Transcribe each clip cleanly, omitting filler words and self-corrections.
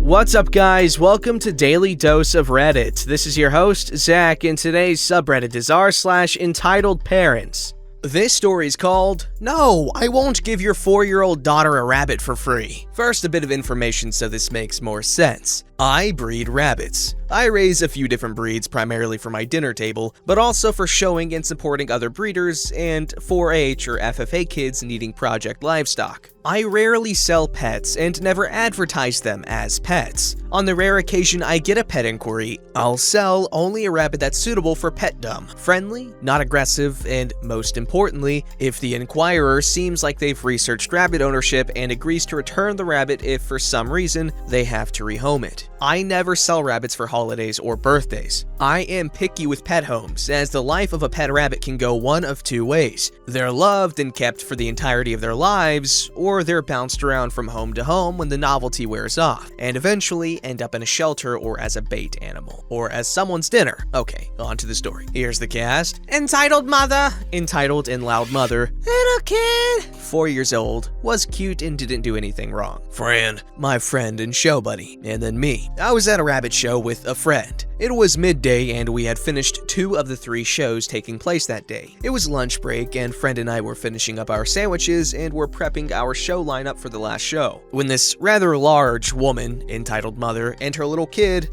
What's up, guys? Welcome to Daily Dose of Reddit. This is your host, Zach, and today's subreddit is r/entitled parents. This story is called, "No, I won't give your 4-year-old daughter a rabbit for free." First, a bit of information so this makes more sense. I breed rabbits. I raise a few different breeds primarily for my dinner table, but also for showing and supporting other breeders and 4-H or FFA kids needing project livestock. I rarely sell pets and never advertise them as pets. On the rare occasion I get a pet inquiry, I'll sell only a rabbit that's suitable for petdom, friendly, not aggressive, and most importantly, if the inquirer seems like they've researched rabbit ownership and agrees to return the rabbit if for some reason they have to rehome it. I never sell rabbits for holidays or birthdays. I am picky with pet homes, as the life of a pet rabbit can go one of two ways. They're loved and kept for the entirety of their lives, or they're bounced around from home to home when the novelty wears off, and eventually end up in a shelter or as a bait animal, or as someone's dinner. Okay, on to the story. Here's the cast. Entitled mother. Entitled and loud mother. Little kid. 4 years old. Was cute and didn't do anything wrong. Friend. My friend and show buddy. And then me. I was at a rabbit show with a friend. It was midday and we had finished 2 of the 3 shows taking place that day. It was lunch break and friend and I were finishing up our sandwiches and were prepping our show lineup for the last show, when this rather large woman, entitled mother, and her little kid,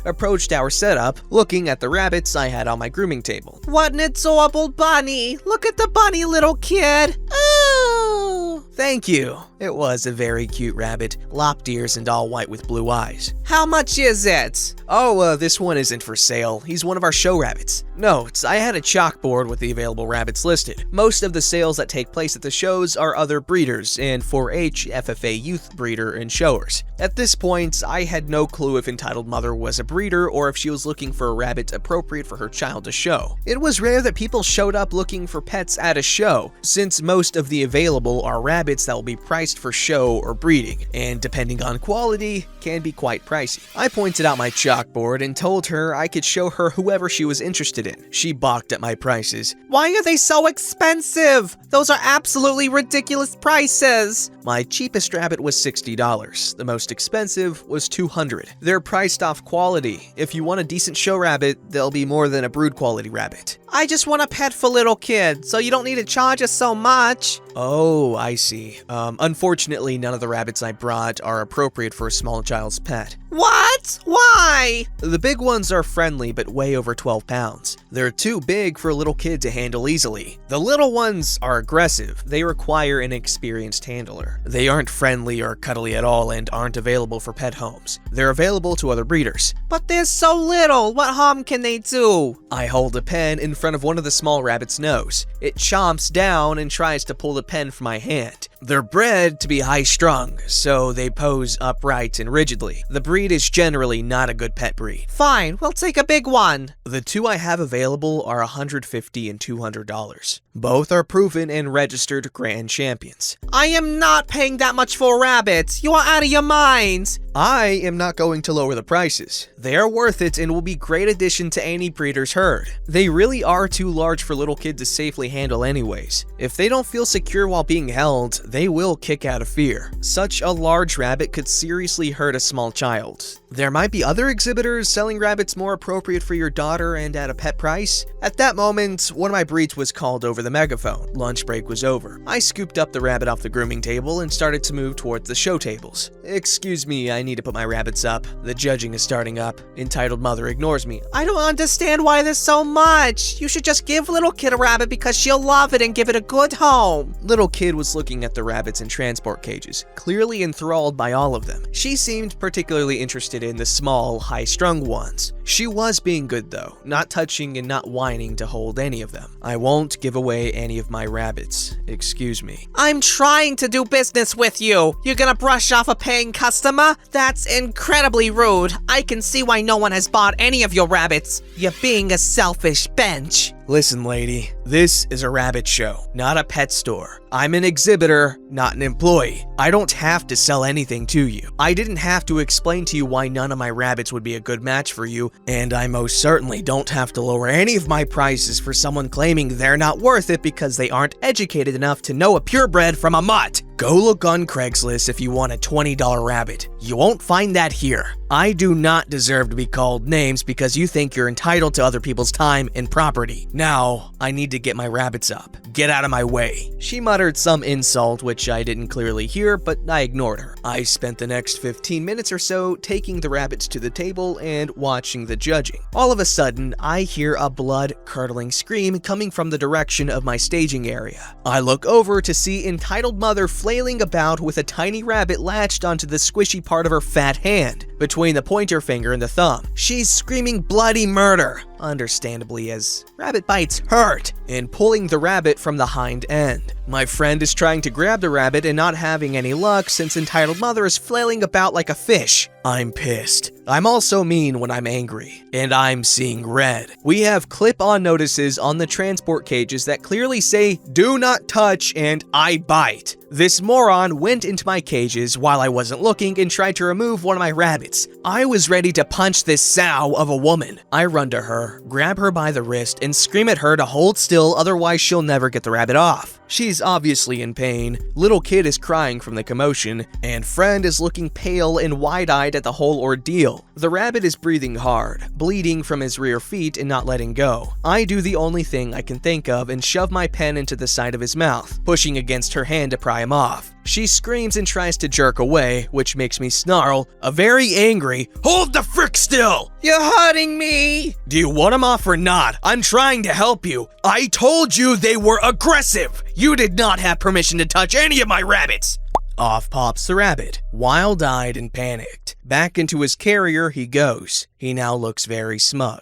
approached our setup, looking at the rabbits I had on my grooming table. "What an adorable bunny! Look at the bunny, little kid! Oh!" "Thank you." It was a very cute rabbit, lopped ears and all white with blue eyes. "How much is it?" "Oh, this one isn't for sale. He's one of our show rabbits." Notes: I had a chalkboard with the available rabbits listed. Most of the sales that take place at the shows are other breeders and 4-H FFA youth breeder and showers. At this point, I had no clue if entitled mother was a breeder or if she was looking for a rabbit appropriate for her child to show. It was rare that people showed up looking for pets at a show, since most of the available are rabbits that will be priced for show or breeding, and depending on quality, can be quite pricey. I pointed out my chalkboard and told her I could show her whoever she was interested in. She balked at my prices. "Why are they so expensive? Those are absolutely ridiculous prices." My cheapest rabbit was $60. The most expensive was $200. They're priced off quality. If you want a decent show rabbit, they'll be more than a brood quality rabbit. "I just want a pet for little kids, so you don't need to charge us so much." "Oh, I see. Unfortunately, none of the rabbits I brought are appropriate for a small child's pet." "What? Why?" "The big ones are friendly but weigh over 12 pounds. They're too big for a little kid to handle easily. The little ones are aggressive. They require an experienced handler. They aren't friendly or cuddly at all and aren't available for pet homes. They're available to other breeders." "But they're so little. What harm can they do?" I hold a pen in front of one of the small rabbit's nose. It chomps down and tries to pull the pen from my hand. They're bred to be high-strung, so they pose upright and rigidly. The breed is generally not a good pet breed. "Fine, we'll take a big one." The 2 I have available are $150 and $200. Both are proven and registered grand champions. "I am not paying that much for a rabbit. You are out of your mind." I am not going to lower the prices. They are worth it and will be great addition to any breeder's herd. They really are too large for little kids to safely handle anyways. If they don't feel secure while being held, they will kick out of fear. Such a large rabbit could seriously hurt a small child. There might be other exhibitors selling rabbits more appropriate for your daughter and at a pet price. At that moment, one of my breeds was called over the megaphone. Lunch break was over. I scooped up the rabbit off the grooming table and started to move towards the show tables. "Excuse me, I need to put my rabbits up. The judging is starting up." Entitled mother ignores me. "I don't understand why there's so much. You should just give little kid a rabbit because she'll love it and give it a good home." Little kid was looking at the rabbits in transport cages, clearly enthralled by all of them. She seemed particularly interested in the small, high-strung ones. She was being good though, not touching and not whining to hold any of them. "I won't give away any of my rabbits. Excuse me." "I'm trying to do business with you. You're gonna brush off a paying customer? That's incredibly rude. I can see why no one has bought any of your rabbits. You're being a selfish bench." "Listen, lady, this is a rabbit show, not a pet store. I'm an exhibitor, not an employee. I don't have to sell anything to you. I didn't have to explain to you why none of my rabbits would be a good match for you, and I most certainly don't have to lower any of my prices for someone claiming they're not worth it because they aren't educated enough to know a purebred from a mutt." Go look on Craigslist if you want a $20 rabbit. You won't find that here. I do not deserve to be called names because you think you're entitled to other people's time and property. Now, I need to get my rabbits up. Get out of my way. She muttered some insult, which I didn't clearly hear, but I ignored her. I spent the next 15 minutes or so taking the rabbits to the table and watching the judging. All of a sudden, I hear a blood-curdling scream coming from the direction of my staging area. I look over to see entitled mother flailing about with a tiny rabbit latched onto the squishy part of her fat hand, between the pointer finger and the thumb. She's screaming bloody murder, understandably, as rabbit bites hurt, and pulling the rabbit from the hind end. My friend is trying to grab the rabbit and not having any luck since entitled mother is flailing about like a fish. I'm pissed. I'm also mean when I'm angry, and I'm seeing red. We have clip-on notices on the transport cages that clearly say, "Do not touch" and "I bite." This moron went into my cages while I wasn't looking and tried to remove one of my rabbits. I was ready to punch this sow of a woman. I run to her, grab her by the wrist, and scream at her to hold still, otherwise she'll never get the rabbit off. She's obviously in pain, little kid is crying from the commotion, and friend is looking pale and wide-eyed at the whole ordeal. The rabbit is breathing hard, bleeding from his rear feet and not letting go. I do the only thing I can think of and shove my pen into the side of his mouth, pushing against her hand to pry him off. She screams and tries to jerk away, which makes me snarl, a very angry, "Hold the frick still! You're hurting me!" "Do you want him off or not? I'm trying to help you. I told you they were aggressive! You did not have permission to touch any of my rabbits!" Off pops the rabbit, wild-eyed and panicked. Back into his carrier he goes. He now looks very smug.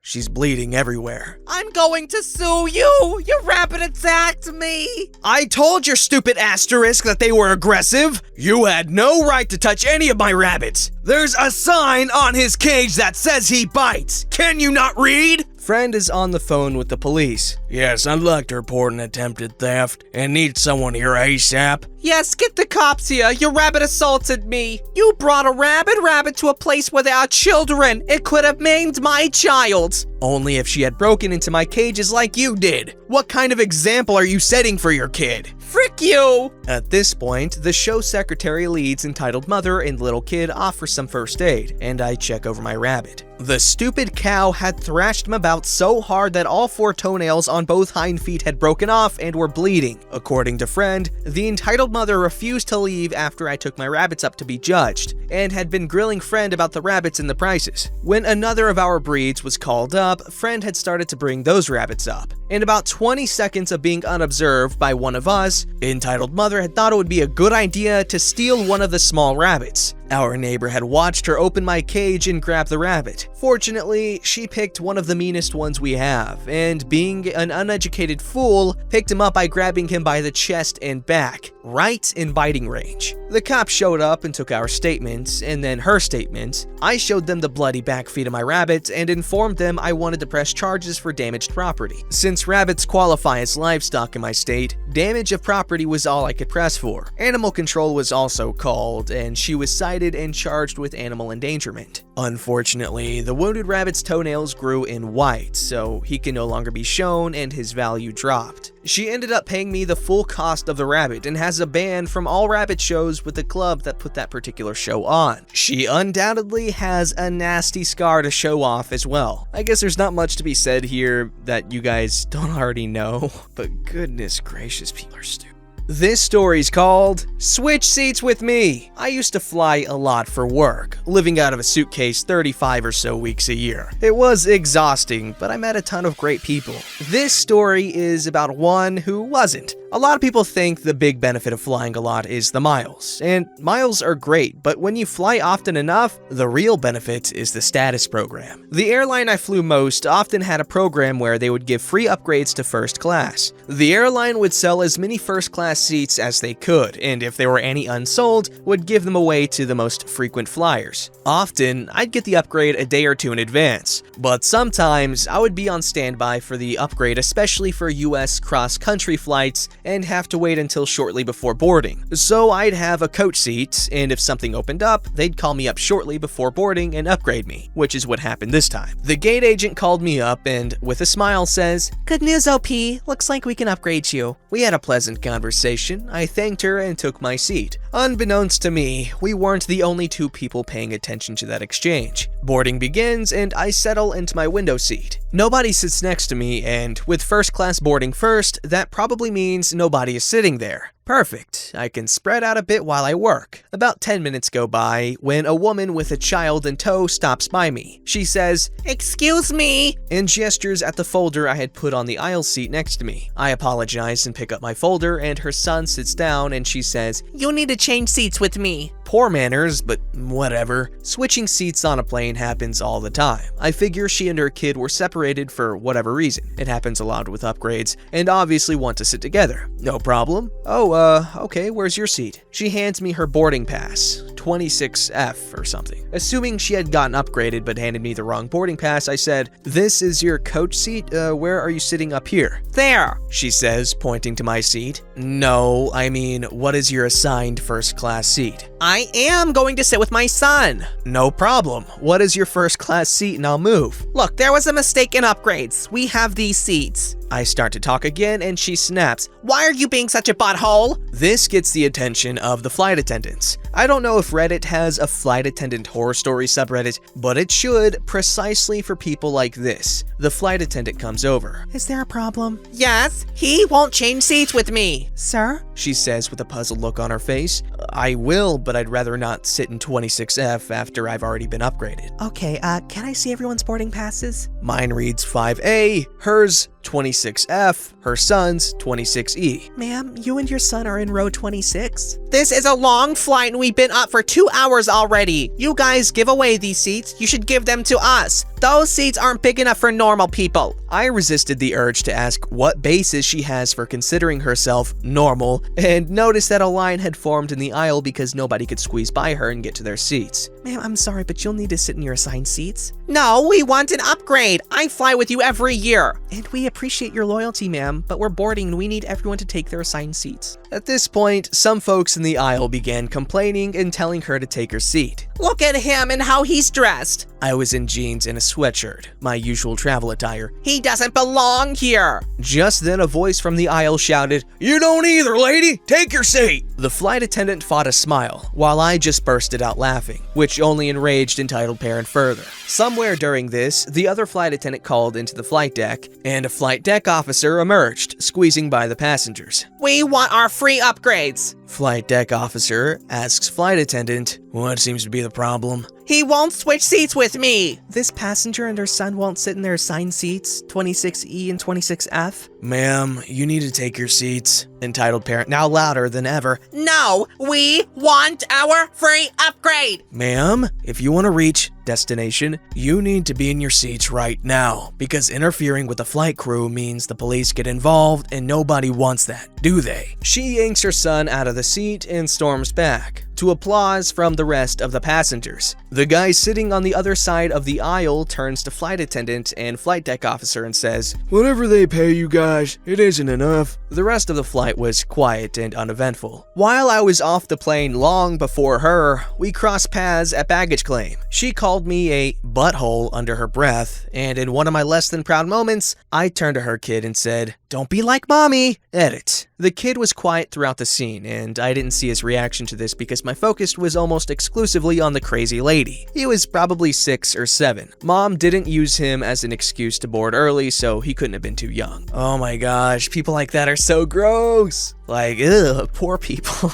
She's bleeding everywhere. "I'm going to sue you! Your rabbit attacked me!" "I told your stupid asterisk that they were aggressive! You had no right to touch any of my rabbits! There's a sign on his cage that says he bites! Can you not read?" Friend is on the phone with the police. "Yes, I'd like to report an attempted theft and need someone here ASAP." "Yes, get the cops here. Your rabbit assaulted me. You brought a rabid rabbit to a place where there are children. It could have maimed my child." "Only if she had broken into my cages like you did. What kind of example are you setting for your kid?" "Frick you!" At this point, the show secretary leads entitled mother and little kid off for some first aid, and I check over my rabbit. The stupid cow had thrashed him about so hard that all 4 toenails on both hind feet had broken off and were bleeding. According to friend, the entitled mother refused to leave after I took my rabbits up to be judged, and had been grilling friend about the rabbits and the prices. When another of our breeds was called up, friend had started to bring those rabbits up. In about 20 seconds of being unobserved by one of us, entitled mother had thought it would be a good idea to steal one of the small rabbits. Our neighbor had watched her open my cage and grab the rabbit. Fortunately, she picked one of the meanest ones we have, and being an uneducated fool, picked him up by grabbing him by the chest and back, right in biting range. The cops showed up and took our statements, and then her statement. I showed them the bloody back feet of my rabbit and informed them I wanted to press charges for damaged property. Since rabbits qualify as livestock in my state, damage of property was all I could press for. Animal control was also called, and she was cited and charged with animal endangerment. Unfortunately, the wounded rabbit's toenails grew in white, so he can no longer be shown and his value dropped. She ended up paying me the full cost of the rabbit and has a ban from all rabbit shows with the club that put that particular show on. She undoubtedly has a nasty scar to show off as well. I guess there's not much to be said here that you guys don't already know, but goodness gracious, people are stupid. This story's called Switch Seats with Me. I used to fly a lot for work, living out of a suitcase 35 or so weeks a year. It was exhausting, but I met a ton of great people. This story is about one who wasn't. A lot of people think the big benefit of flying a lot is the miles, and miles are great, but when you fly often enough, the real benefit is the status program. The airline I flew most often had a program where they would give free upgrades to first class. The airline would sell as many first class seats as they could, and if there were any unsold, would give them away to the most frequent flyers. Often, I'd get the upgrade a day or two in advance, but sometimes I would be on standby for the upgrade, especially for US cross-country flights, and have to wait until shortly before boarding. So I'd have a coach seat, and if something opened up, they'd call me up shortly before boarding and upgrade me, which is what happened this time. The gate agent called me up and, with a smile, says, "Good news, OP. Looks like we can upgrade you." We had a pleasant conversation. I thanked her and took my seat. Unbeknownst to me, we weren't the only two people paying attention to that exchange. Boarding begins, and I settle into my window seat. Nobody sits next to me, and with first class boarding first, that probably means nobody is sitting there. Perfect. I can spread out a bit while I work. About 10 minutes go by when a woman with a child in tow stops by me. She says, "Excuse me," and gestures at the folder I had put on the aisle seat next to me. I apologize and pick up my folder, and her son sits down and she says, "You need to change seats with me." Poor manners, but whatever. Switching seats on a plane happens all the time. I figure she and her kid were separated for whatever reason. It happens a lot with upgrades, and obviously want to sit together. No problem. Okay, where's your seat? She hands me her boarding pass, 26F or something. Assuming she had gotten upgraded but handed me the wrong boarding pass, I said, "This is your coach seat? Where are you sitting up here?" "There," she says, pointing to my seat. "No, I mean, what is your assigned first class seat?" "I am going to sit with my son." "No problem. What is your first class seat and I'll move." "Look, there was a mistake in upgrades. We have these seats." I start to talk again and she snaps, "Why are you being such a butthole?" This gets the attention of the flight attendants. I don't know if Reddit has a flight attendant horror story subreddit, but it should, precisely for people like this. The flight attendant comes over. "Is there a problem?" "Yes, he won't change seats with me." "Sir?" she says with a puzzled look on her face. "I will, but I'd rather not sit in 26F after I've already been upgraded." "Okay, can I see everyone's boarding passes?" Mine reads 5A, hers 26F, her son's 26E. "Ma'am, you and your son are in row 26. This is a long flight and we've been up for 2 hours already. You guys give away these seats, you should give them to us. Those seats aren't big enough for normal people." I resisted the urge to ask what basis she has for considering herself normal, and noticed that a line had formed in the aisle because nobody could squeeze by her and get to their seats. "Ma'am, I'm sorry, but you'll need to sit in your assigned seats." "No, we want an upgrade. I fly with you every year." "And we appreciate your loyalty, ma'am, but we're boarding and we need everyone to take their assigned seats." At this point, some folks in the aisle began complaining and telling her to take her seat. "Look at him and how he's dressed." I was in jeans and a sweatshirt, my usual travel attire. "He doesn't belong here." Just then a voice from the aisle shouted, "You don't either, lady! Take your seat!" The flight attendant fought a smile, while I just bursted out laughing, which only enraged entitled parent further. Somewhere during this, the other flight attendant called into the flight deck, and a flight deck officer emerged, squeezing by the passengers. "We want our free upgrades." Flight deck officer asks flight attendant, "What seems to be the problem?" "He won't switch seats with me." "This passenger and her son won't sit in their assigned seats, 26E and 26F. "Ma'am, you need to take your seats." Entitled parent, now louder than ever. "No, we want our free upgrade." "Ma'am, if you want to reach destination, you need to be in your seats right now, because interfering with the flight crew means the police get involved and nobody wants that, do they?" She yanks her son out of the seat and storms back, to applause from the rest of the passengers. The guy sitting on the other side of the aisle turns to flight attendant and flight deck officer and says, "Whatever they pay you guys, it isn't enough." The rest of the flight was quiet and uneventful. While I was off the plane long before her, we crossed paths at baggage claim. She called me a butthole under her breath, and in one of my less than proud moments, I turned to her kid and said, "Don't be like mommy." Edit. The kid was quiet throughout the scene, and I didn't see his reaction to this because my focus was almost exclusively on the crazy lady. He was probably 6 or 7. Mom didn't use him as an excuse to board early, so he couldn't have been too young. Oh my gosh, people like that are so gross. Like, ugh, poor people.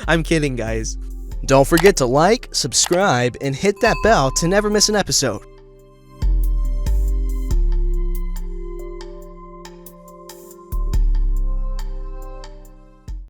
I'm kidding, guys. Don't forget to like, subscribe, and hit that bell to never miss an episode.